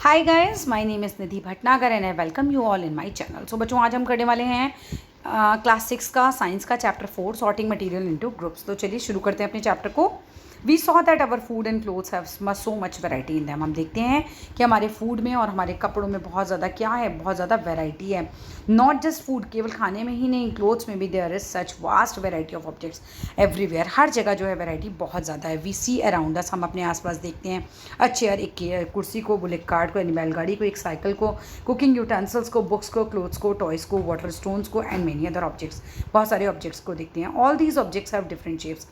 Hi guys, my name is Nidhi Bhatnagar and I welcome you all in my channel. So बच्चों, आज हम करने वाले हैं क्लास 6 का साइंस का chapter 4 sorting material into groups. तो चलिए शुरू करते हैं अपने चैप्टर को। We saw that our food and clothes have so much variety in them. हम देखते हैं कि हमारे फूड में और हमारे कपड़ों में बहुत ज़्यादा क्या है, बहुत ज़्यादा वैरायटी है। नॉट जस्ट फूड, केवल खाने में ही नहीं, क्लोथ्स में भी there is such vast variety of objects everywhere. हर जगह जो है वैरायटी बहुत ज़्यादा है। वी सी अराउंड अस, हम अपने आसपास देखते हैं अ चेयर, एक कुर्सी को, बुलेट कार्ट को यानी बैलगाड़ी को, एक साइकिल को, कुकिंग यूटेंसिल्स को, बुक्स को, क्लोथ्स को, टॉयज़ को, वाटर स्टोन्स को एंड मेनी अदर ऑब्जेक्ट्स। बहुत सारे ऑब्जेक्ट्स को देखते हैं। All these objects have different shapes.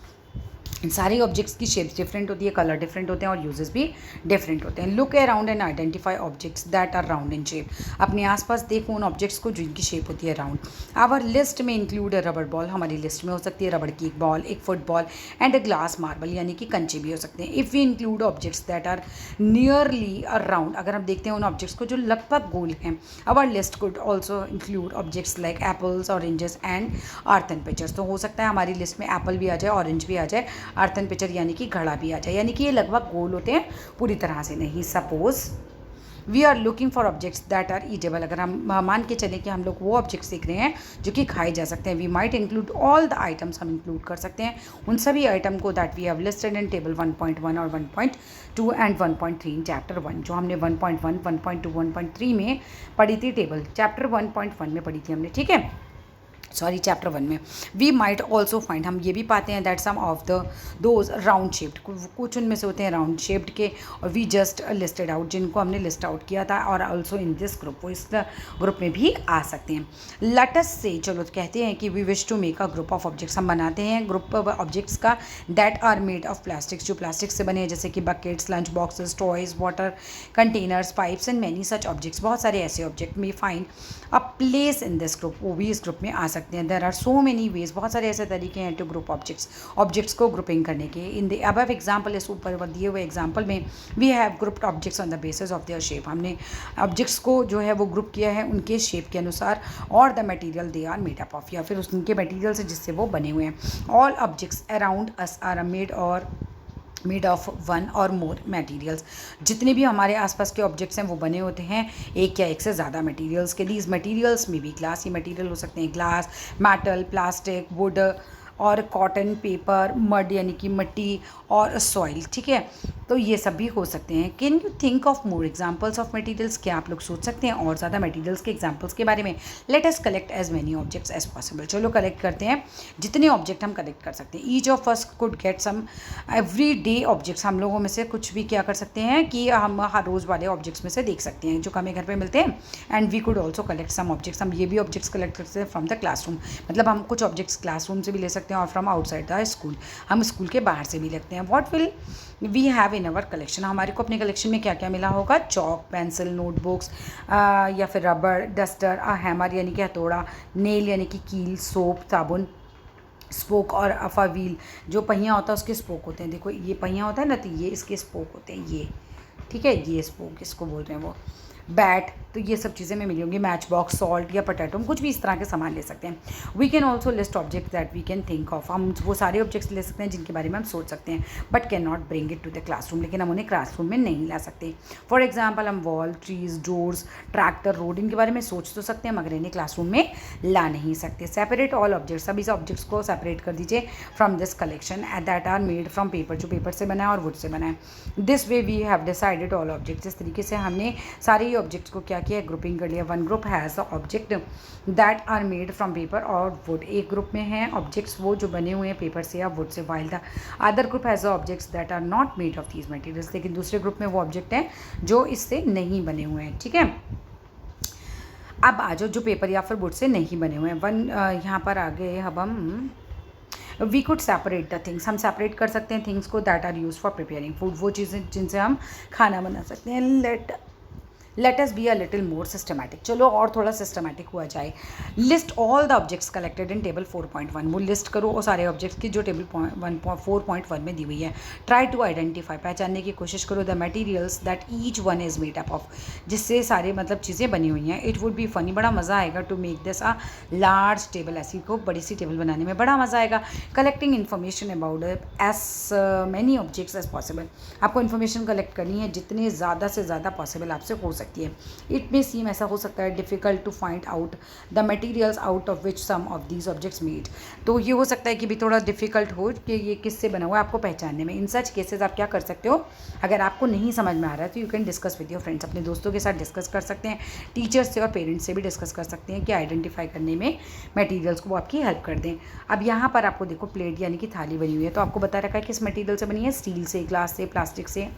इन सारे ऑब्जेक्ट्स की शेप्स डिफरेंट होती है, कलर डिफरेंट होते हैं और यूजेस भी डिफरेंट होते हैं। Look around and identify objects that are round in shape. अपने आसपास देखो उन ऑब्जेक्ट्स को जिनकी शेप होती है राउंड। आवर लिस्ट में इंक्लूड अ रबर बॉल, हमारी लिस्ट में हो सकती है रबड़ की एक बॉल, एक football and a glass marble यानी कि कंचे भी हो सकते हैं। If we include objects that are nearly a round, अगर हम देखते हैं उन ऑब्जेक्ट्स को जो लगभग गोल हैं, our list could also include objects like apples, oranges and earthen pitchers. तो हो सकता है हमारी लिस्ट में एप्पल भी आ जाए, ऑरेंज भी आ जाए, अर्थन पिक्चर यानी कि घड़ा भी आ जाए, यानी कि ये लगभग गोल होते हैं, पूरी तरह से नहीं। Suppose we are looking for objects that are eatable, अगर हम मान के चलें कि हम लोग वो ऑब्जेक्ट्स देख रहे हैं जो कि खाए जा सकते हैं। We might include all the items, हम इंक्लूड कर सकते हैं उन सभी आइटम को that we have listed in table 1.1 और 1.2 एंड 1.3 इन चैप्टर 1। जो हमने 1.1, 1.2, 1.3 में पढ़ी थी, टेबल चैप्टर 1.1 में पढ़ी थी हमने, ठीक है, सॉरी चैप्टर 1 में। वी माइट ऑल्सो फाइंड, हम ये भी पाते हैं that some of the those round shaped, कुछ उनमें से होते हैं राउंड शेप्ड के, और वी जस्ट लिस्टेड आउट, जिनको हमने लिस्ट आउट किया था, और ऑल्सो इन दिस ग्रुप, वो इस ग्रुप में भी आ सकते हैं। लेटस से, चलो कहते हैं कि we wish to make a group of objects, हम बनाते हैं ग्रुप ऑब्जेक्ट्स का that are made of plastics, जो प्लास्टिक से बने हैं, जैसे कि buckets, lunch boxes, toys, water containers, pipes and many such objects. बहुत सारे ऐसे ऑब्जेक्ट में find a place in this group, वो भी इस ग्रुप में आ सकते हैं। There are so many ways, बहुत सारे ऐसे तरीके हैं टू ग्रुप ऑब्जेक्ट्स को ग्रुपिंग करने के। इन द अबव एग्जाम्पल, इस ऊपर दिए हुए एग्जाम्पल में, we have grouped objects on the basis of their shape, हमने ऑब्जेक्ट्स को जो है वो ग्रुप किया है उनके शेप के अनुसार, और the material they are made up of, या फिर उनके मटेरियल से जिससे वो बने हुए हैं। All objects around us are made of one or more materials, जितने भी हमारे आसपास के ऑब्जेक्ट्स हैं वो बने होते हैं एक या एक से ज़्यादा मटेरियल्स के। दीज मटेरियल्स में भी ग्लास ही मटेरियल हो सकते हैं, ग्लास, मेटल, प्लास्टिक, वुड और कॉटन, पेपर, मड यानी कि मिट्टी, और सॉइल, ठीक है, तो ये सब भी हो सकते हैं। Can you think of more examples of materials, क्या आप लोग सोच सकते हैं और ज़्यादा मटेरियल्स के एग्जाम्पल्स के बारे में? Let us collect as many objects as possible, चलो कलेक्ट करते हैं जितने ऑब्जेक्ट हम कलेक्ट कर सकते हैं। Each of us could get some everyday objects, हम लोगों में से कुछ भी क्या कर सकते हैं कि हम हर रोज़ वाले ऑब्जेक्ट्स में से देख सकते हैं जो हमें घर पे मिलते हैं। And we could also collect some objects, हम ये भी ऑब्जेक्ट्स कलेक्ट कर सकते हैं फ्रॉम द क्लासरूम, मतलब हम कुछ ऑब्जेक्ट्स क्लासरूम से भी ले सकते हैं और फ्रॉम आउटसाइड द स्कूल, हम स्कूल के बाहर से भी लेते हैं। What will we have in our collection, हमारे को अपने कलेक्शन में क्या क्या मिला होगा? चॉक, पेंसिल, नोटबुक्स, या फिर रबर, डस्टर, हैमर यानी कि हथौड़ा, नेल यानी कि कील, सोप, साबुन, स्पोक और अफा व्हील, जो पहिया होता है उसके स्पोक होते हैं। देखो ये पहिया होता है ना, तो ये इसके स्पोक होते हैं, ये ठीक है, ये स्पोक इसको बोलते हैं वो। बैट, तो ये सब चीज़ें में मिली होंगी। मैच बॉक्स, सॉल्ट या पोटैटो, कुछ भी इस तरह के सामान ले सकते हैं। We can also list object that we can think of, हम वो सारे ऑब्जेक्ट्स ले सकते हैं जिनके बारे में हम सोच सकते हैं, but can not bring it to the classroom, लेकिन हम उन्हें क्लासरूम में नहीं ला सकते। फॉर एग्जाम्पल, हम wall, trees, doors, tractor, road, इनके बारे में सोच तो सकते हैं मगर इन्हें क्लासरूम में ला नहीं सकते। सेपरेट ऑल ऑब्जेक्ट्स, सभी ऑब्जेक्ट्स को सेपरेट कर दीजिए from this collection that are made from paper, जो पेपर से बना है और वुड से बना है। This way we have decided all objects, इस तरीके से हमने सारे ही ऑब्जेक्ट्स को क्या किया, ग्रुपिंग कर लिया। One group has object that are made from paper और वुड, एक ग्रुप में हैं ऑब्जेक्ट्स वो जो बने हुए हैं पेपर से या वुड से, while the other group has objects that are not made of these materials, लेकिन दूसरे ग्रुप में वो ऑब्जेक्ट हैं जो इससे नहीं बने हुए हैं, ठीक है। अब आ जाओ जो पेपर या फिर वुड से नहीं बने हुए हैं। यहाँ पर आगे अब हम we could separate the things, हम सेपरेट कर सकते हैं थिंग्स को that are use for preparing food, वो चीज़ें जिनसे हम खाना बना सकते हैं। Let us be a little more systematic, चलो और थोड़ा सिस्टमैटिक हुआ जाए। List all the objects collected in table 4.1, वो लिस्ट करो वो सारे ऑब्जेक्ट्स की जो टेबल 4.1 में दी हुई है। ट्राई टू आइडेंटिफाई, पहचानने की कोशिश करो the materials that each one is made up of, जिससे सारे मतलब चीज़ें बनी हुई हैं। इट वुड बी फनी, बड़ा मज़ा आएगा to make this a large table, ऐसी को बड़ी सी टेबल बनाने में बड़ा मज़ा आएगा। Collecting information about as many objects as possible, आपको इन्फॉर्मेशन कलेक्ट करनी है जितने ज़्यादा से ज़्यादा पॉसिबल आपसे हो सकती है। इट मे सीम, ऐसा हो सकता है, difficult to find out the materials out of which some of these objects made, तो ये हो सकता है कि भी थोड़ा डिफ़िकल्ट हो कि ये किससे बना हुआ है आपको पहचानने में। इन सच केसेस आप क्या कर सकते हो, अगर आपको नहीं समझ में आ रहा है तो you can discuss with your friends, अपने दोस्तों के साथ डिस्कस कर सकते हैं, टीचर्स से और पेरेंट्स से भी डिस्कस कर सकते हैं कि आइडेंटिफाई करने में मटेरियल्स को वो आपकी हेल्प कर दें। अब यहाँ पर आपको देखो प्लेट यानी कि थाली बनी हुई है, तो आपको बता रखा है किस मटेरियल से बनी है, स्टील से, ग्लास से, प्लास्टिक से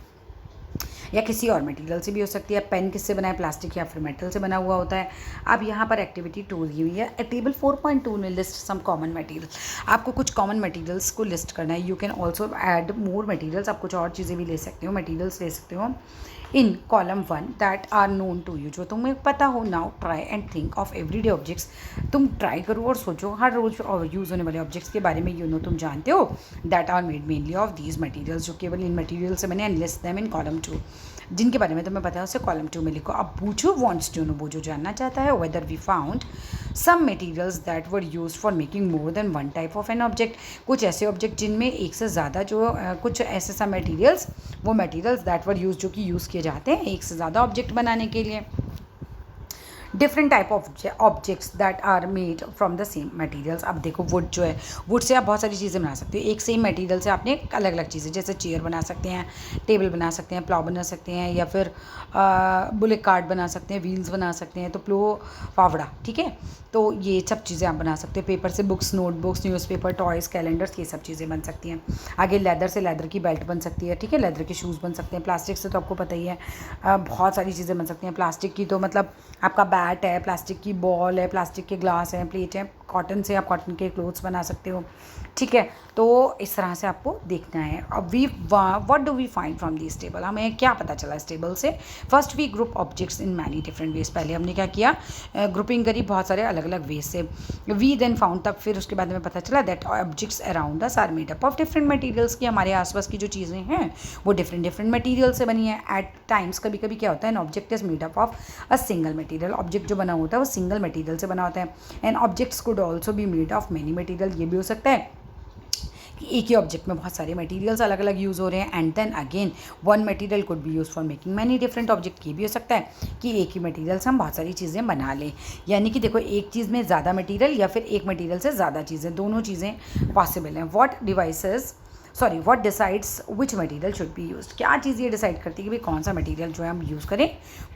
या किसी और मटेरियल से भी हो सकती है। पेन किससे बना है, प्लास्टिक या फिर मेटल से बना हुआ होता है। अब यहाँ पर एक्टिविटी 2 दी हुई है, टेबल 4.2 में लिस्ट सम कॉमन मटेरियल, आपको कुछ कॉमन मटेरियल्स को लिस्ट करना है। You can also add more materials, आप कुछ और चीज़ें भी ले सकते हो, मटेरियल्स ले सकते हो in column 1 that are known to you, जो तुम्हें पता हो। Now try and think of everyday objects, तुम ट्राई करो और सोचो हर रोज़ यूज़ होने वाले ऑब्जेक्ट्स के बारे में। तुम जानते हो that are made mainly of these materials, जो केवल इन मटेरियल से बने, and list them in column 2, जिनके बारे में तुम्हें पता है उसे कॉलम 2 में लिखो। अब पूछो वांट्स टू नो, वो जो जानना चाहता है, whether we found some materials that were use for making more than one type of an object, कुछ ऐसे ऑब्जेक्ट जिनमें एक से ज़्यादा जो कुछ ऐसे सब मटेरियल्स, वो मटेरियल्स दैट वर यूज, जो कि यूज़ किए जाते हैं एक से ज़्यादा ऑब्जेक्ट बनाने के लिए। Different type of objects that are made from the same materials. अब देखो वुड जो है, वुड से आप बहुत सारी चीज़ें बना सकते हो, एक सेम मटेरियल से आपने अलग अलग चीज़ें, जैसे चेयर बना सकते हैं, टेबल बना सकते हैं, प्लाव बना सकते हैं, या फिर बुलेट कार्ट बना सकते हैं, व्हील्स बना सकते हैं, तो प्लो फावड़ा, ठीक है। तो ये सब चीज़ें आप बना सकते हैं। पेपर से books, notebooks, newspaper, toys, calendars, ये सब चीज़ें बन सकती हैं। आगे लेदर से लेदर की बेल्ट बन सकती है, ठीक है, लेदर के शूज़ बन सकते हैं। प्लास्टिक से तो आपको पता ही है बहुत सारी चीज़ें बन सकती हैं। प्लास्टिक की तो मतलब आपका बैट है, प्लास्टिक की बॉल है, प्लास्टिक के ग्लास हैं, प्लेट है। कॉटन से आप कॉटन के क्लोथ्स बना सकते हो, ठीक है। तो इस तरह से आपको देखना है। अब what do we find from this table, हमें क्या पता चला इस टेबल से। First we group objects in many different ways, पहले हमने क्या किया, ग्रुपिंग करी बहुत सारे अलग अलग वेज से। वी देन फाउंड, तब फिर उसके बाद हमें पता चला that objects around us are made up of different materials, की हमारे आसपास की जो चीज़ें हैं वो डिफरेंट डिफरेंट मटेरियल से बनी है। एट टाइम्स कभी कभी क्या होता है, an object is made up of a single material, object जो बना होता है वो सिंगल मटेरियल से बना होता है। And objects could also be made of many material, ये भी हो सकता है कि एक ही ऑब्जेक्ट में बहुत सारे मटेरियल्स अलग अलग यूज़ हो रहे हैं। And then again one material could be use for making many different object, ये भी हो सकता है कि एक ही मटेरियल से हम बहुत सारी चीज़ें बना लें। यानी कि देखो एक चीज़ में ज़्यादा मटेरियल या फिर एक मटेरियल से ज़्यादा चीज़ें, दोनों चीज़ें पॉसिबल हैं। What decides which material should be used, क्या चीज़ ये डिसाइड करती है कि भाई कौन सा मटेरियल जो है हम यूज़ करें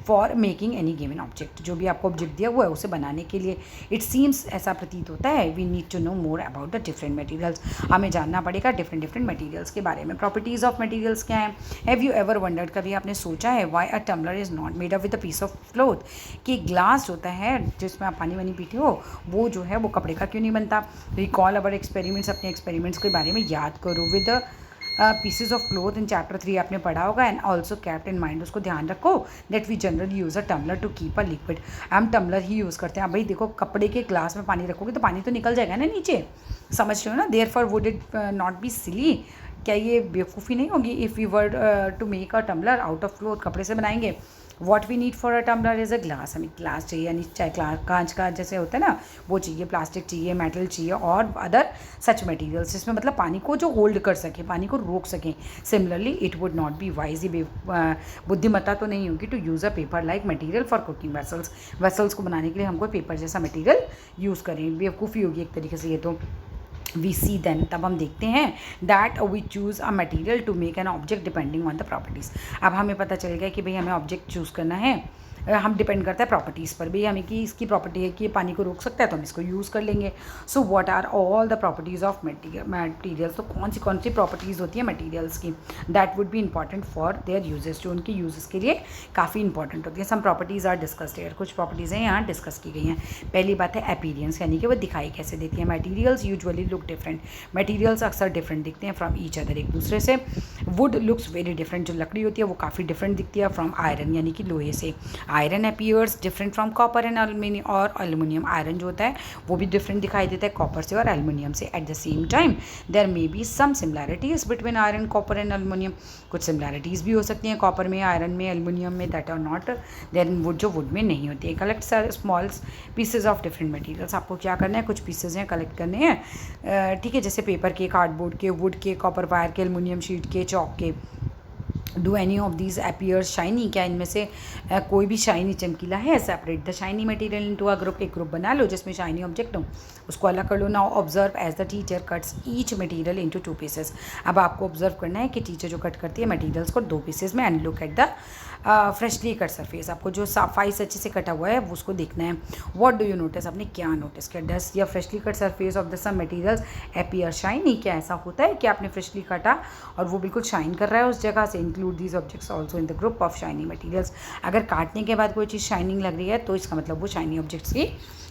for making any given object, जो भी आपको ऑब्जेक्ट दिया हुआ है उसे बनाने के लिए। इट सीम्स, ऐसा प्रतीत होता है, we need to know more about the different materials, हमें जानना पड़ेगा डिफरेंट डिफरेंट मटेरियल्स के बारे में। प्रॉपर्टीज़ ऑफ मटेरियल्स क्या हैं। हैव यू एवर वंडर्ड, कभी आपने सोचा है, why a tumbler is not made up with a piece of cloth, कि ग्लास होता है जिसमें आप पानी वानी पीते हो वो जो है वो कपड़े का क्यों नहीं बनता। रिकॉल अवर एक्सपेरिमेंट्स, अपने एक्सपेरिमेंट्स के बारे में याद करो। With pieces of cloth in chapter 3 आपने पढ़ा होगा। And also kept in mind, उसको ध्यान रखो that we generally use a tumbler to keep a liquid, हम टम्बलर ही यूज़ करते हैं। अब भाई देखो कपड़े के ग्लास में पानी रखोगे तो पानी तो निकल जाएगा ना नीचे, समझ रहे हो ना। Therefore would it not be silly, क्या ये बेवकूफ़ी नहीं होगी if we were to make a tumbler out of cloth, कपड़े से बनाएंगे। What we need for a tumbler is a glass, हमें ग्लास चाहिए, यानी चाहे कांच का जैसे होता है ना वो चाहिए, प्लास्टिक चाहिए, मेटल चाहिए और अदर सच मटेरियल्स जिसमें मतलब पानी को जो होल्ड कर सके, पानी को रोक सकें। Similarly it would not be wise, ये बुद्धिमत्ता तो नहीं होगी to use a paper like material for cooking vessels को बनाने के लिए हमको पेपर जैसा मटेरियल यूज़ करें, बेवकूफ़ी होगी एक तरीके से ये तो। वी सी देन, तब हम देखते हैं that we choose a material to make an object depending on the properties. अब हमें पता चल गया कि भाई हमें ऑब्जेक्ट चूज़ करना है, हम डिपेंड करता है प्रॉपर्टीज़ पर भी, हमें कि इसकी प्रॉपर्टी है कि ये पानी को रोक सकता है तो हम इसको यूज़ कर लेंगे। So what are all the properties of materials, तो कौन सी प्रॉपर्टीज़ होती है मटीरियल्स की that would be important for their uses, जो उनके यूजेस के लिए काफ़ी इंपॉर्टेंट होती है। Some properties are discussed here, कुछ प्रॉपर्टीज़ हैं यहाँ डिस्कस की गई हैं। पहली बात है अपीयरेंस, यानी कि वो दिखाई कैसे देती है। Materials usually look different, materials अक्सर डिफरेंट दिखते हैं फ्रॉम ईच अदर, एक दूसरे से। वुड लुक्स वेरी डिफरेंट, जो लकड़ी होती है वो काफ़ी डिफरेंट दिखती है फ्रॉम आयरन, यानी कि लोहे से। Iron appears different from copper and aluminium, और एल्यूमिनियम आयरन जो होता है वो भी डिफरेंट दिखाई देता है कॉपर से और एल्यूमिनियम से। At the same time there may be some similarities between iron, copper and aluminium. कुछ सिमिलैरिटीज़ भी हो सकती हैं कॉपर में, आयरन में, एल्यूमिनियम में, that are not than wood, जो वुड में नहीं होती है। Collect small pieces of different materials. आपको क्या करना है, कुछ पीसेज हैं कलेक्ट करने हैं, ठीक है, जैसे पेपर के, कार्डबोर्ड के, वुड के, कॉपर वायर के, एल्यूमिनियम शीट के, चॉक के। Do any of these appears shiny, क्या इनमें से कोई भी शाइनी चमकीला है। Separate the shiny material into a group, एक ग्रुप बना लो जिसमें शाइनी ऑब्जेक्ट हो, उसको अलग कर लो। Now observe as the teacher cuts each material into 2 pieces. अब आपको ऑब्जर्व करना है कि टीचर जो कट करती है मटेरियल्स को 2 पीसेस में, and look at the freshly cut surface. आपको जो सफाई से अच्छे से कटा हुआ है वो उसको देखना है। व्हाट डू यू नोटिस, आपने क्या नोटिस किया। डस्ट या freshly cut surface of the some materials appear shiny, क्या ऐसा होता है कि आपने फ्रेशली काटा और वो बिल्कुल शाइन कर रहा है उस जगह से। Include these objects also in the group of shiny materials. अगर काटने के बाद कोई चीज़ शाइनिंग लग रही है तो इसका मतलब वो शाइनी ऑब्जेक्ट्स की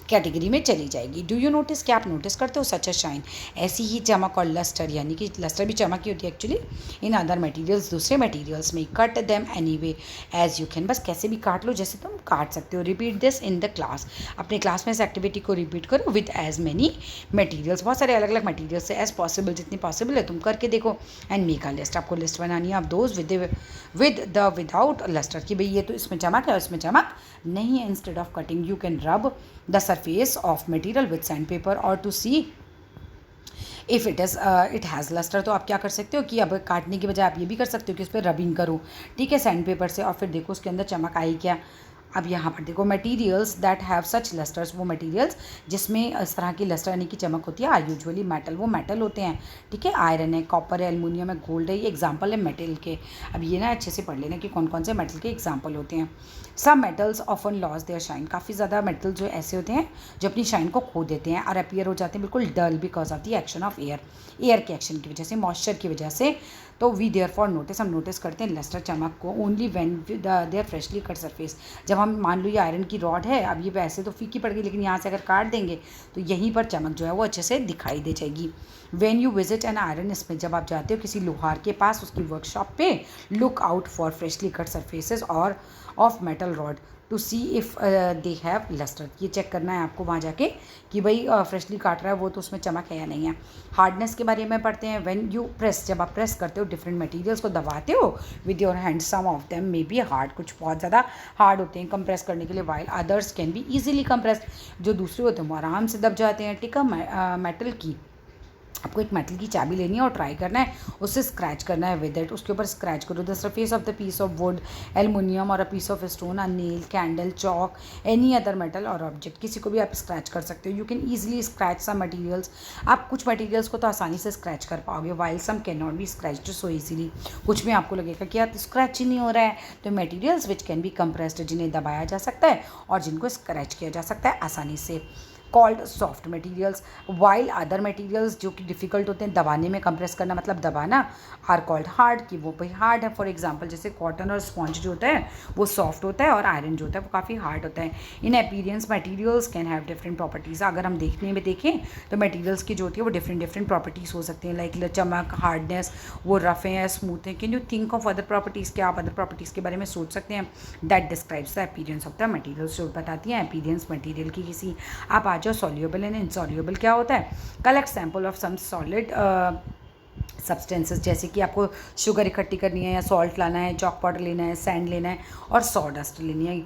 कैटेगरी में चली जाएगी। डू यू नोटिस, क्या आप नोटिस करते हो सच अ शाइन, ऐसी ही चमक और लस्टर, यानी कि लस्टर भी चमक ही होती है एक्चुअली इन अदर मटेरियल्स, दूसरे मटेरियल्स में। Cut them any way as you can, बस कैसे भी काट लो जैसे तुम काट सकते हो। Repeat this in the class, अपने क्लास में इस एक्टिविटी को रिपीट करो विद एज मैनी मटीरियल्स, बहुत सारे अलग अलग मटीरियल्स से, एज पॉसिबल, जितनी पॉसिबल है तुम करके देखो। एंड मेक अ लिस्ट, आपको लिस्ट बनानी है of those with the without lustre, कि भाई ये तो इसमें चमक है और इसमें चमक नहीं है। Instead of cutting you can rub the surface of material with sandpaper और to see if it has lustre. तो आप क्या कर सकते हो कि अब काटने की बजाय आप ये भी कर सकते हो कि उस पर रबिंग करो, ठीक है, सैंड पेपर से, और फिर देखो उसके अंदर चमक आई क्या। अब यहाँ पर देखो मटेरियल्स दैट हैव सच लस्टर्स, वो मटेरियल्स जिसमें इस तरह की लस्टर यानी कि चमक होती है, आर यूजुअली मेटल, वो मेटल होते हैं, ठीक है। आयरन है, कॉपर है, एल्यूमिनियम है, गोल्ड है, ये एग्जांपल है मेटल के। अब ये ना अच्छे से पढ़ लेना कि कौन कौन से मेटल के एग्जांपल होते हैं। Some metals often lose their shine, काफ़ी ज़्यादा मेटल जो ऐसे होते हैं जो अपनी शाइन को खो देते हैं और अपीयर हो जाते हैं बिल्कुल dull because of the action of air के एक्शन की वजह से, मॉइस्चर की वजह से। तो वी देयर फॉर नोटिस, हम नोटिस करते हैं लस्टर चमक को only when there freshly cut surface, जब हम मान लो ये आयरन की रॉड है, अब ये वैसे तो फीकी पड़ गई लेकिन यहाँ से अगर काट देंगे तो यहीं पर चमक जो है वो अच्छे से दिखाई दे जाएगी। When you visit an iron Smith, जब आप जाते हो किसी लोहार के पास उसकी वर्कशॉप पे, look out for freshly cut surfaces और of metal rod to see if they have lustre, ये चेक करना है आपको वहाँ जाके कि भाई फ्रेशली काट रहा है वो तो उसमें चमक है या नहीं है। हार्डनेस के बारे में पढ़ते हैं। व्हेन यू प्रेस, जब आप प्रेस करते हो डिफरेंट मटेरियल्स को दबाते हो with your hand, some of them may be hard, कुछ बहुत ज़्यादा हार्ड होते हैं कंप्रेस करने के लिए, while others can be easily compressed, जो दूसरे होते हैं वो आराम से दब जाते हैं। ठीक है, मेटल की आपको एक मेटल की चाबी लेनी है और ट्राई करना है उससे स्क्रैच करना है विद इट, उसके ऊपर स्क्रैच करो। The surface of the piece of wood, aluminium और a piece of stone, a nail, candle, chalk, any other metal और ऑब्जेक्ट, किसी को भी आप स्क्रैच कर सकते हो। You can easily scratch some materials, आप कुछ मटीरियल्स को तो आसानी से स्क्रैच कर पाओगे, while some can not be scratched so easily, कुछ में आपको लगेगा कि यार स्क्रैच ही नहीं हो रहा है। तो materials which can be compressed, जिन्हें दबाया जा सकता है और जिनको स्क्रैच किया जा सकता है आसानी से, called soft materials. While other materials जो कि डिफ़िकल्ट होते हैं दबाने में, कंप्रेस करना मतलब दबाना, आर कॉल्ड हार्ड, कि वो भाई हार्ड है। फॉर एग्जांपल जैसे कॉटन और स्पॉन्ज जो होता है वो सॉफ्ट होता है और आयरन जो होता है वो काफ़ी हार्ड होता है। इन appearance materials can have different properties, अगर हम देखने में देखें तो मटीरियल्स की जो होती है वो डिफरेंट प्रॉपर्टीज़ हो सकती हैं, लाइक चमक, हार्डनेस, वो रफ हैं या स्मूथ हैं। Can you think of other properties, क्या आप अदर प्रॉपर्टीज़ के बारे में सोच सकते हैं। That describes the appearance of the materials, जो बताती हैं अपीयरेंस मटीरियल की किसी। आप आ जाओ सॉल्युबल एंड इनसॉल्युबल क्या होता है। Collect sample of some solid substances, जैसे कि आपको शुगर इकट्ठी करनी है या सॉल्ट लाना है, चॉक पाउडर लेना है, सैंड लेना है और सॉडस्ट लेनी है।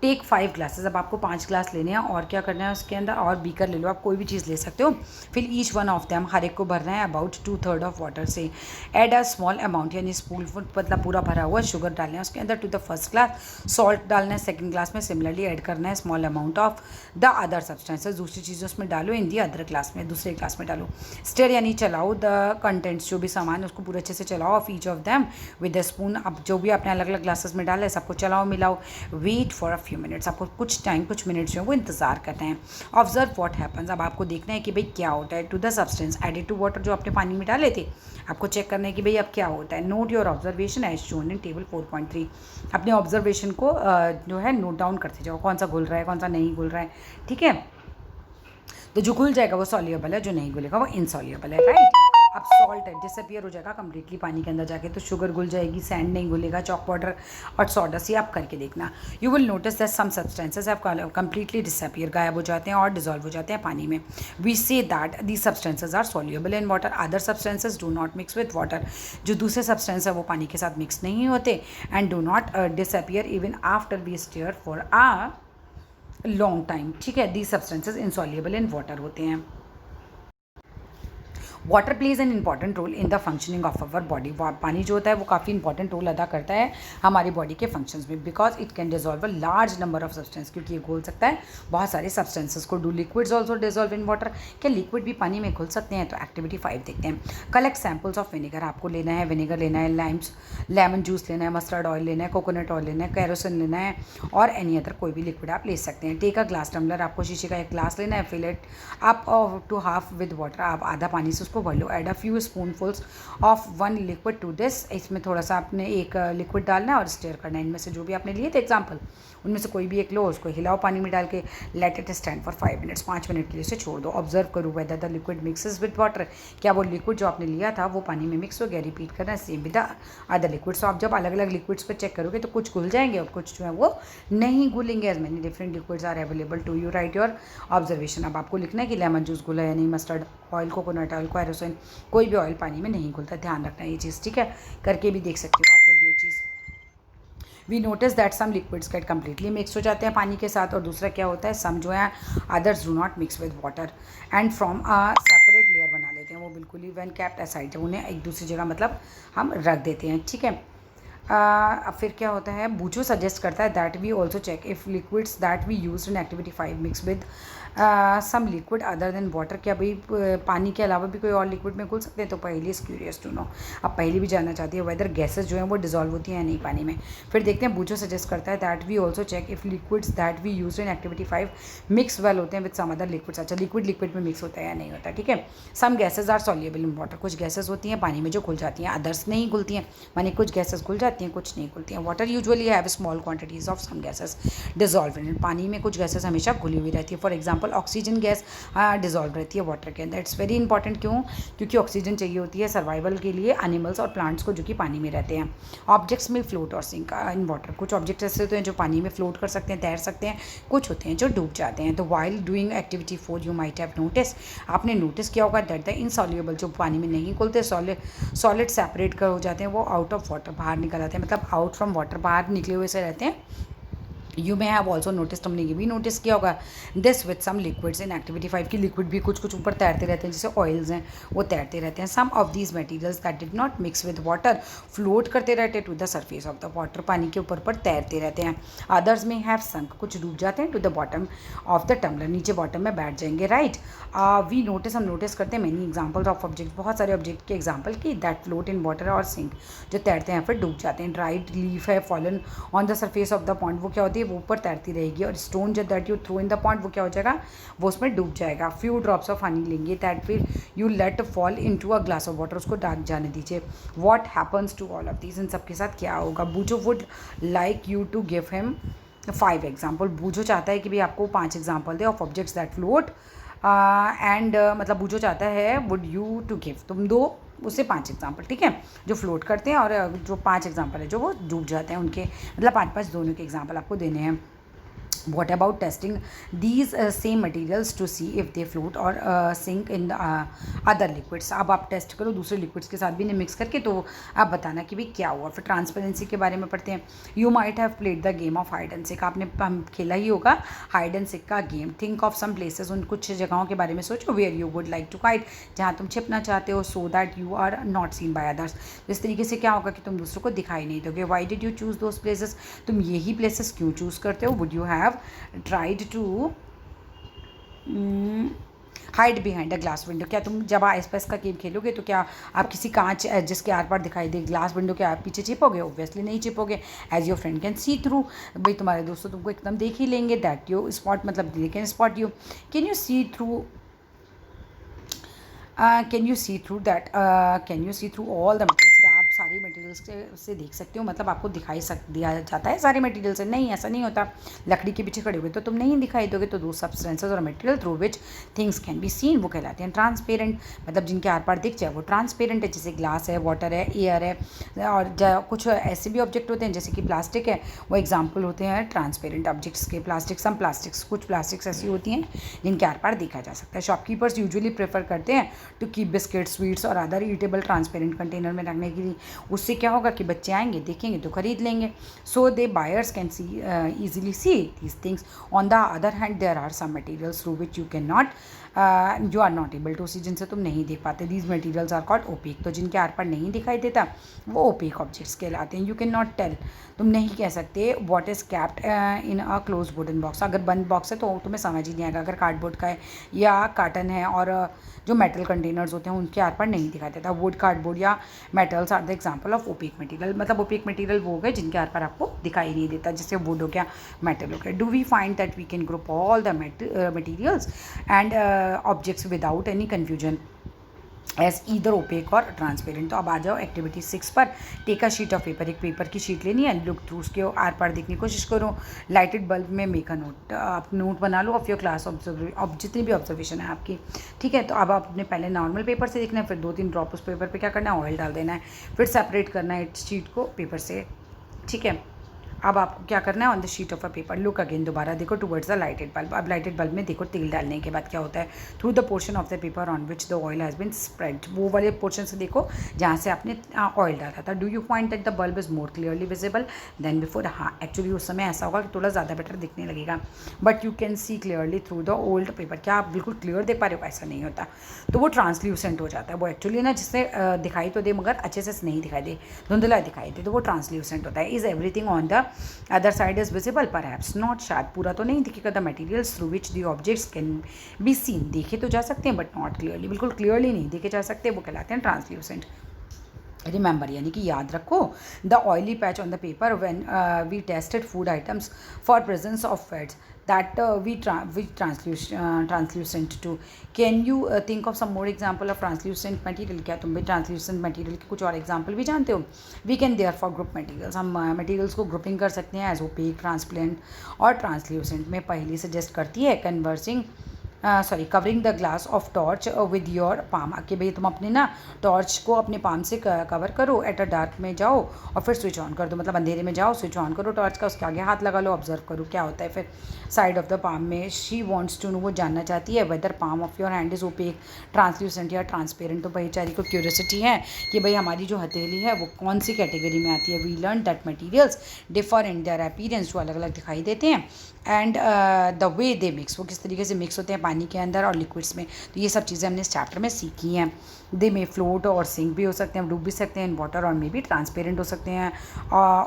टेक 5 ग्लासेस, अब आपको 5 ग्लास लेने हैं और क्या करना है उसके अंदर, और बीकर ले लो, आप कोई भी चीज़ ले सकते हो। फिर ईच वन ऑफ देम, हर एक को भरना है अबाउट 2/3 ऑफ वाटर से। एड अ स्मॉल अमाउंट, यानी स्पून मतलब पूरा भरा हुआ शुगर डालना है उसके अंदर to the first glass, salt डालना है सेकंड ग्लास में, सिमिलरली ऐड करना है small amount of the other substances, दूसरी चीज़ें उसमें डालो इन दी अदर ग्लास में, दूसरे ग्लास में डालो। स्टेयर यानी चलाओ द कंटेंट्स, जो भी सामान है उसको पूरे अच्छे से चलाओ, of each of them with the spoon, अब जो भी आपने अलग अलग ग्लासेस में डाला है सबको चलाओ मिलाओ। Wait for a few minutes, आपको कुछ टाइम कुछ मिनट्स जो है वो इंतजार करना है। ऑब्जर्व व्हाट हैपन्स, अब आपको देखना है कि भाई क्या होता है। To the substance added to water, जो आपने पानी में डाले थे आपको चेक करना है कि भाई अब क्या होता है। Note your observation as shown in table 4.3, अपने ऑब्जर्वेशन को जो है नोट डाउन करते जाओ, कौन सा घुल रहा है कौन सा नहीं घुल रहा है, ठीक है। तो जो घुल जाएगा वो सॉल्युबल है, जो नहीं घुलेगा वो इनसॉल्युबल है, राइट। अब सॉल्ट है डिसअपियर हो जाएगा कम्प्लीटली पानी के अंदर जाके, तो शुगर घुल जाएगी, सैंड नहीं घुलेगा, चॉक पाउडर और सॉडस, ये आप करके देखना। You will notice that some substances have completely disappear, गायब हो जाते हैं और डिजॉल्व हो जाते हैं पानी में। We see that these substances are soluble in water, other substances do not mix with water, जो दूसरे सब्सटेंस है वो पानी के साथ मिक्स नहीं होते, and do not disappear even after we stir for a long time, ठीक है। These substances insoluble in water होते हैं। Water plays an important role in the functioning of our body, पानी जो होता है वो काफ़ी इंपॉर्टेंट रोल अदा करता है हमारी बॉडी के फंक्शंस में, because it can dissolve a large number of substance, क्योंकि ये घुल सकता है बहुत सारे सब्सटेंसेस को। Do liquids also dissolve in water, क्या लिक्विड भी पानी में घुल सकते हैं? तो एक्टिविटी 5 देखते हैं। कलेक्ट सैम्पल्स ऑफ विनेगर, आपको लेना है विनेगर लेना है, लेमन जूस लेना है, मस्टर्ड ऑयल लेना है, कोकोनट ऑयल लेना है, कैरोसिन लेना है, और एनी अदर कोई भी लिक्विड आप ले सकते हैं। टेक अ ग्लास टम्बलर, आपको शीशे का एक ग्लास लेना है, fill it up to half with water, आप आधा पानी से उसको भर लो। Add a few spoonfuls of one liquid to this, इसमें थोड़ा सा आपने एक लिक्विड डालना है और स्टेयर करना है। इनमें से जो भी आपने लिए थे एग्जाम्पल, उनमें से कोई भी एक लो, उसको हिलाओ पानी में डाल के, let it stand for 5 minutes, 5 minute के लिए उसे छोड़ दो। ऑब्जर्व करो whether the liquid mixes with water, क्या वो लिक्विड जो आपने लिया था वो पानी में मिक्स हो गया। रिपीट करना है same with the other liquids. तो आप जब अलग अलग लिक्विड्स पर चेक करोगे तो कुछ घुल जाएंगे और कुछ जो है वो नहीं घुलेंगे। As many different liquids are available to you, write your observation. अब आपको लिखना है कि लेमन जूस घुला या नहीं, mustard oil, coconut oil, kerosene, कोई भी ऑयल पानी में नहीं घुलता, ध्यान रखना ये चीज़, ठीक है। करके भी देख सकते हो आप लोग ये चीज़। We notice that some liquids get completely mix हो जाते हैं पानी के साथ, और दूसरा क्या होता है, सम जो है others do not mix with water and from a separate layer बना लेते हैं वो बिल्कुल ही, व्हेन केप्ट असाइड, उन्हें एक दूसरी जगह मतलब हम रख देते हैं, ठीक है। अब फिर क्या होता है, बूचो सजेस्ट करता है that we also check if liquids that we use in activity 5 mix with some liquid other than water, क्या भाई पानी के अलावा भी कोई और लिक्विड में घुल सकते हैं? तो पहली इज क्यूरियस टू नो, अब पहली भी जानना चाहती है वेदर गैसेज जो हैं वो डिजॉल्व होती हैं या नहीं पानी में। फिर देखते हैं, बूचो सजेस्ट करता है that we also check if liquids that we use in activity 5 mix well होते हैं विद सम अदर लिक्विड्स, अच्छा लिक्विड लिक्विड में मिक्स होता है या नहीं होता, ठीक है। Some gases are soluble in water, कुछ गैसेज होती हैं पानी में जो घुल जाती हैं, अदर्स नहीं घुलती हैं, मानी कुछ गैसेज घुल जाती हैं कुछ नहीं घुलती हैं। Water usually have small quantities of some gases dissolve in, पानी में कुछ गैसेज हमेशा घुली हुई रहती है। For example oxygen gas dissolve रहती है वाटर के अंदर। इट्स वेरी इंपॉर्टेंट, क्यों? क्योंकि ऑक्सीजन चाहिए होती है सर्वाइवल के लिए एनिमल्स और प्लांट्स को जो कि पानी में रहते हैं। ऑब्जेक्ट्स में फ्लोट और सिंक इन वाटर, कुछ ऑब्जेक्ट्स ऐसे होते हैं जो पानी में फ्लोट कर सकते हैं, तैर सकते हैं, कुछ होते हैं जो डूब जाते हैं। तो while doing activity 4 you might have notice, आपने नोटिस किया होगा दैट द इनसॉल्युबल, जो पानी में नहीं घुलते, सॉलिड सेपरेट कर हो जाते हैं, वो आउट ऑफ वाटर बाहर निकल आते हैं, मतलब आउट फ्रॉम वाटर बाहर निकले हुए से रहते हैं। You may have also notice, तुमने ये भी नोटिस किया होगा, this with some liquids in activity 5 की लिक्विड भी कुछ कुछ ऊपर तैरते रहते हैं, जैसे ऑयल्स हैं वो तैरते रहते हैं। Some of these materials that did not mix with water float करते रहते to the surface of the water, पानी के ऊपर पर तैरते रहते हैं। अदर्स में हैव संक, कुछ डूब जाते हैं, to the bottom of the tumbler, नीचे बॉटम में बैठ जाएंगे, राइट। वी नोटिस, हम नोटिस करते हैं मैनी एग्जाम्पल्स ऑफ ऑब्जेक्ट, बहुत सारे ऑब्जेक्ट के एग्जाम्पल की दैट फ्लोट इन वाटर और सिंक, जो तैरते हैं फिर डूब जाते हैं। ड्राइड लीफ है fallen on the surface of the pond, वो क्या होती है, वो ऊपर तैरती रहेगी। और स्टोन जो that you throw in the pond, वो क्या हो जाएगा, वो उसमें डूब जाएगा। फ्यू ड्रॉप्स ऑफ हनी लेंगे दैट फिर you let fall into a glass of water, उसको डाल जाने दीजिए। What happens to all of these, इन सबके साथ क्या होगा। Boojho would like you to give him 5 example, Boojho चाहता है कि भाई आपको 5 एग्जाम्पल दे of objects that float and मतलब बूचो चाहता है वुड यू टू गिव, तुम दो उससे 5 एग्जाम्पल, ठीक है, जो फ्लोट करते हैं, और जो 5 एग्जाम्पल है जो वो डूब जाते हैं, उनके मतलब 5-5 दोनों के एग्जाम्पल आपको देने हैं। What about testing these same materials to see if they float or sink in other liquids? अब आप टेस्ट करो दूसरे लिक्विड्स के साथ भी इन्हें मिक्स करके, तो आप बताना कि भाई क्या हुआ। फिर ट्रांसपेरेंसी के बारे में पढ़ते हैं। You might have played the game of hide and seek, आपने खेला ही होगा हाइड एंड सिक का गेम। थिंक ऑफ सम प्लेसेस, उन कुछ जगहों के बारे में सोचो, where you would like to hide, जहाँ तुम छिपना चाहते हो, so that you are not seen by others, इस तरीके से क्या होगा कि तुम दूसरों को दिखाई नहीं दोगे। Why did you choose those places, तुम यही प्लेसेस क्यों चूज़ करते हो। Would you have tried to hide behind a glass window, क्या तुम जब आइस पाइस का गेम खेलोगे तो क्या आप किसी कांच जिसके आर पार दिखाई दे ग्लास विंडो के आप पीछे छिपोगे? ऑब्वियसली नहीं छिपोगे। As your friend can see through, भाई तुम्हारे दोस्तों तुमको एकदम देख ही लेंगे। दैट यू स्पॉट, मतलब they can spot you. Can you see through, can you see through that can you see through all the materials, आप सारी मटेरियल्स से देख सकते हो, मतलब आपको दिखाई दिया जाता है सारे मटेरियल से। नहीं, ऐसा नहीं होता। लकड़ी के पीछे खड़े हुए तो तुम नहीं दिखाई दोगे। तो दो सब्सटेंसेज और material through which things can be seen वो कहलाते हैं ट्रांसपेरेंट, मतलब जिनके आर पार दिख जाए वो ट्रांसपेरेंट है। जैसे ग्लास है, वाटर है, एयर है, और कुछ ऐसे भी ऑब्जेक्ट होते हैं जैसे कि प्लास्टिक है, वो एग्जाम्पल होते हैं ट्रांसपेरेंट ऑब्जेक्ट्स के। प्लास्टिक, सम प्लास्टिक्स, कुछ प्लास्टिक्स ऐसी होती हैं जिनके आर पार देखा जा सकता है। शॉपकीपर्स यूजुअली प्रेफर करते हैं टू कीप बिस्किट, स्वीट्स और अदर ईटेबल ट्रांसपेरेंट कंटेनर में रखने के लिए। उससे क्या होगा कि बच्चे आएंगे, देखेंगे तो खरीद लेंगे। So they buyers can see easily see these things. On the other hand there are some materials through which you are not able to see, जिनसे तुम नहीं देख पाते। These materials are called opaque, तो जिनके आर पार नहीं दिखाई देता वो ओपेक ऑब्जेक्ट्स कहलाते हैं। यू कैन नॉट टेल, तुम नहीं कह सकते what is capped in a close wooden box. अगर बंद बॉक्स है तो तुम्हें समझ ही नहीं आएगा। अगर कार्डबोर्ड का है या कार्टन है और जो मेटल कंटेनर्स होते हैं उनके आर पार नहीं दिखाई देता। वुड, कार्डबोर्ड या metals are the example of opaque material, मतलब ओपेक मटेरियल वो हो गए जिनके आर पार आपको दिखाई नहीं देता, जैसे वुड हो गया, मेटल हो गया। Do we find that we can group all the materials and objects without any confusion as either opaque और ट्रांसपेरेंट। तो अब आ जाओ एक्टिविटी 6 पर। Take a sheet of paper, एक पेपर की शीट लेनी है, लुक थ्रू, उसके आर पार देखने की कोशिश करो। लाइटेड बल्ब में मेक अ नोट, आप नोट बना लो ऑफ योर क्लास जितनी भी ऑब्जर्वेशन है आपकी, ठीक है। तो अब आपने पहले नॉर्मल पेपर से देखना है, फिर 2-3 ड्रॉप उस पेपर पर क्या करना है, ऑयल डाल देना है, फिर सेपरेट करना है शीट को पेपर से, ठीक है। अब आपको क्या करना है, on the sheet of a paper look again, दोबारा देखो टुवर्ड्स द लाइटेड बल्ब। अब लाइटेड बल्ब में देखो तेल डालने के बाद क्या होता है, through the portion of the paper on which the oil has been spread, वो वाले पोर्शन से देखो जहाँ से आपने ऑयल डाला था। Do you find that the bulb is more clearly visible than before. हाँ, एक्चुअली उस समय ऐसा होगा कि थोड़ा ज़्यादा बेटर दिखने लगेगा, but you can see clearly through the old paper. क्या आप बिल्कुल क्लियर देख पा रहे हो, ऐसा नहीं होता। तो वो ट्रांसल्यूसेंट हो जाता है, वो एक्चुअली ना जिससे दिखाई तो दे मगर अच्छे से नहीं दिखाई दे, धुंधला दिखाई दे, तो वो ट्रांसल्यूसेंट होता है। Is everything on the other side is visible, perhaps not, शायद पूरा तो नहीं दिखेगा। the materials through which the objects can be seen, देखे तो जा सकते हैं but not clearly, बिल्कुल क्लियरली नहीं देखे जा सकते, वो कहलाते हैं ट्रांसल्यूसेंट। रिमेंबर, यानी कि याद रखो, the oily patch on the paper when we tested food items for presence of fats that we translucent too. Can you think of some more example of translucent material. क्या तुम भी translucent material के कुछ और example भी जानते हो। We can there for group materials, हम मटीरियल्स को ग्रुपिंग कर सकते हैं एज ओपेक, ट्रांसपेरेंट और ट्रांसल्यूसेंट में। पहली सजेस्ट करती है covering the glass of torch with your palm, कि भाई तुम अपने ना टॉर्च को अपने पाम से कवर करो। एट अ डार्क में जाओ और फिर स्विच ऑन कर दो, मतलब अंधेरे में जाओ, स्विच ऑन करो टॉर्च का, उसके आगे हाथ लगा लो, ऑब्जर्व करो क्या होता है। फिर साइड ऑफ द पाम में शी वॉन्ट्स टू नो, वो जानना चाहती है whether palm of your hand is opaque, translucent या ट्रांसपेरेंट। तो बेचारी को क्यूरियोसिटी है कि भाई हमारी जो हथेली है वो कौन सी कैटेगरी में आती है। We learn that materials differ in their appearance, जो अलग अलग दिखाई देते हैं, and the way they mix, वो किस तरीके से मिक्स होते हैं पानी के अंदर और लिक्विड्स में। तो ये सब चीज़ें हमने इस चैप्टर में सीखी हैं। दे में फ्लोट और सिंक भी हो सकते हैं, डूब भी सकते हैं इन वाटर, और मे भी ट्रांसपेरेंट हो सकते हैं,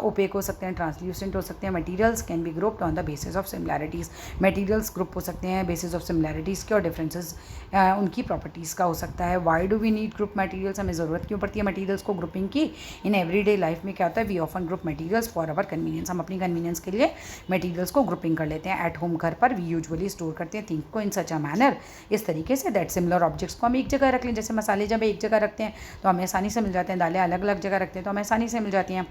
ओपेक हो सकते हैं, ट्रांसल्यूसेंट हो सकते हैं। Materials can be grouped on the basis of similarities, materials group हो सकते हैं बेसिस ऑफ सिमिलैरिटीज़ के और डिफरेंसेस उनकी प्रॉपर्टीज़ का हो सकता है। Why do we need group materials, हमें ज़रूरत क्यों पड़ती है मटीरियल्स को ग्रुपिंग की। इन एवरीडे लाइफ में क्या होता है, we often group materials for our convenience, हम अपनी कन्वीनियंस के लिए मटीरियल्स को ग्रुपिंग कर लेते हैं। एट होम, घर पर, वी यूजुअली स्टोर करते हैं थिंग को इन सच अ मैनर, इस तरीके से दैट सिमिलर ऑब्जेक्ट्स को हम एक जगह रख लें। जैसे मसाले जब एक जगह रखते हैं तो हमें आसानी से मिल जाते हैं, दालें अलग अलग जगह रखते हैं तो हमें आसानी से मिल जाती हैं।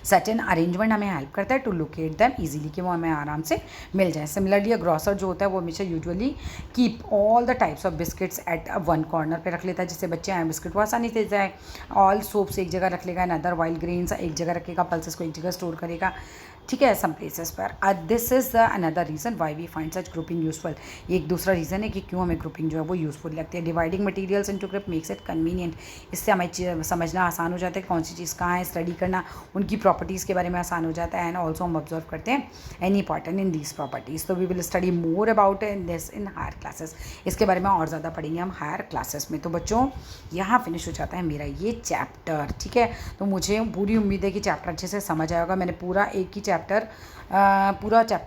सच एन अरेंजमेंट हमें हेल्प करता है टू लोकेट दैम ईजिली, कि वो हमें आराम से मिल जाए। सिमिलरली अ ग्रॉसर जो होता है वो हमेशा usually keep all the types of biscuits at one corner पे रख लेता है, जिससे बच्चे आए बिस्किट वो आसानी से जाए। ऑल सोप्स एक जगह रख लेगा, अनदर वाइल्ड ग्रेन्स एक जगह रखेगा, पल्सेस को एक जगह स्टोर करेगा, ठीक है, सम प्लेसेस पर। This is the another reason why we find such grouping useful, ये एक दूसरा रीज़न है कि क्यों हमें ग्रुपिंग जो है वो यूजफुल लगती है। Dividing materials into group makes it convenient, इससे हमें समझना आसान हो जाता है कौन सी चीज़ कहाँ है, स्टडी करना उनकी प्रॉपर्टीज़ के बारे में आसान हो जाता है। एंड ऑल्सो हम ऑब्जर्व करते हैं any pattern in these properties. तो we will study more about in this in higher classes, इसके बारे में और ज़्यादा पढ़ेंगे हम हायर क्लासेस में। तो बच्चों यहाँ फिनिश हो जाता है मेरा ये चैप्टर, ठीक है। तो मुझे पूरी उम्मीद है कि चैप्टर अच्छे से समझ आएगा। मैंने पूरा एक ही चैप्टर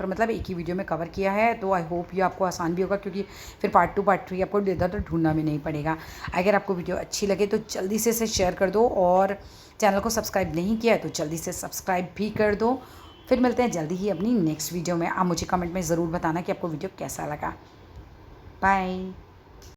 मतलब एक ही वीडियो में कवर किया है, तो आई होप ये आपको आसान भी होगा, क्योंकि फिर पार्ट 2 पार्ट 3 आपको इधर उधर ढूंढना भी नहीं पड़ेगा। अगर आपको वीडियो अच्छी लगे तो जल्दी से इसे शेयर कर दो, और चैनल को सब्सक्राइब नहीं किया है तो जल्दी से सब्सक्राइब भी कर दो। फिर मिलते हैं जल्दी ही अपनी नेक्स्ट वीडियो में। आप मुझे कमेंट में ज़रूर बताना कि आपको वीडियो कैसा लगा। बाय।